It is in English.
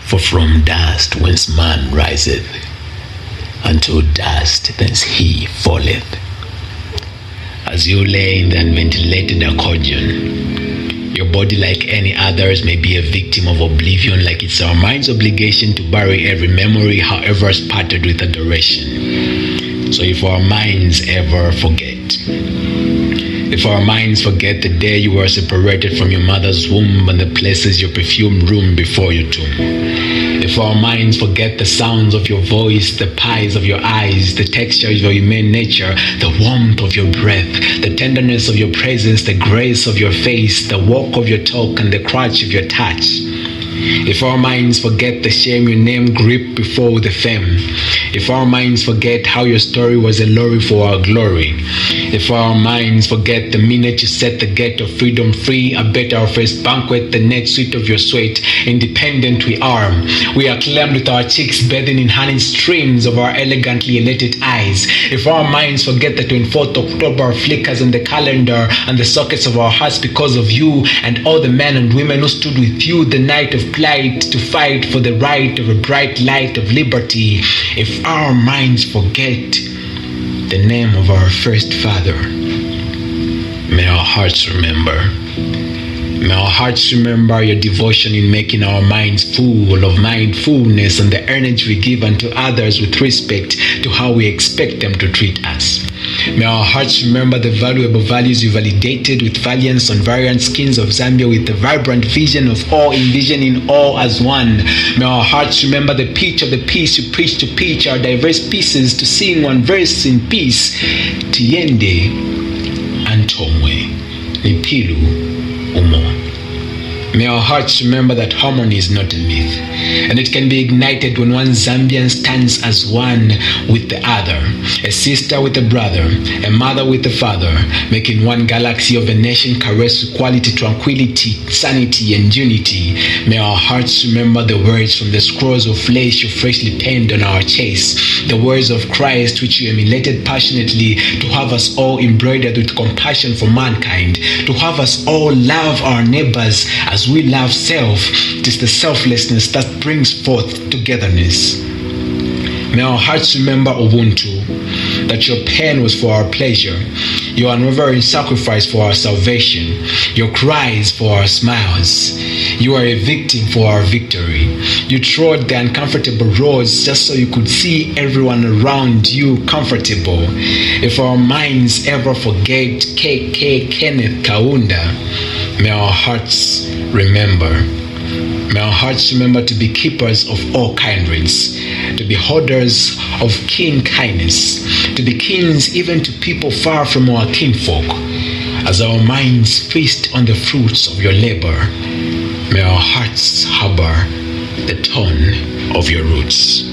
For from dust whence man riseth, unto dust thence he falleth. As you lay in the unventilated accordion, your body, like any others, may be a victim of oblivion, like it's our mind's obligation to bury every memory, however spattered with adoration. So if our minds ever forget, if our minds forget the day you were separated from your mother's womb and the places your perfumed room before your tomb, if our minds forget the sounds of your voice, the pies of your eyes, the texture of your humane nature, the warmth of your breath, the tenderness of your presence, the grace of your face, the walk of your talk, and the crutch of your touch, if our minds forget the shame your name gripped before the fame, if our minds forget how your story was a lorry for our glory, if our minds forget the minute you set the gate of freedom free, a better our first banquet, the net sweet of your sweat, independent we are acclaimed with our cheeks bathing in honey streams of our elegantly elated eyes. If our minds forget the 24th October flickers on the calendar and the sockets of our hearts because of you and all the men and women who stood with you the night of plight to fight for the right of a bright light of liberty, if our minds forget the name of our first father, may our hearts remember. May our hearts remember your devotion in making our minds full of mindfulness and the energy we give unto others with respect to how we expect them to treat us. May our hearts remember the valuable values you validated with valiance on variant skins of Zambia, with the vibrant vision of all envisioning all as one. May our hearts remember the pitch of the piece you preach to pitch our diverse pieces to sing one verse in peace. Tiende Antomwe Nipilu Umo. May our hearts remember that harmony is not a myth, and it can be ignited when one Zambian stands as one with the other, a sister with a brother, a mother with a father, making one galaxy of a nation caress with quality, tranquility, sanity, and unity. May our hearts remember the words from the scrolls of flesh you freshly penned on our chests, the words of Christ which you emulated passionately, to have us all embroidered with compassion for mankind, to have us all love our neighbors as we love self. It is the selflessness that brings forth togetherness. May our hearts remember Ubuntu, that your pain was for our pleasure, your unwavering sacrifice for our salvation, your cries for our smiles. You are a victim for our victory. You trod the uncomfortable roads just so you could see everyone around you comfortable. If our minds ever forget Kenneth Kaunda, may our hearts remember. May our hearts remember to be keepers of all kindreds, to be holders of kin kindness, to be kins even to people far from our kinfolk. As our minds feast on the fruits of your labor, may our hearts harbor the tone of your roots.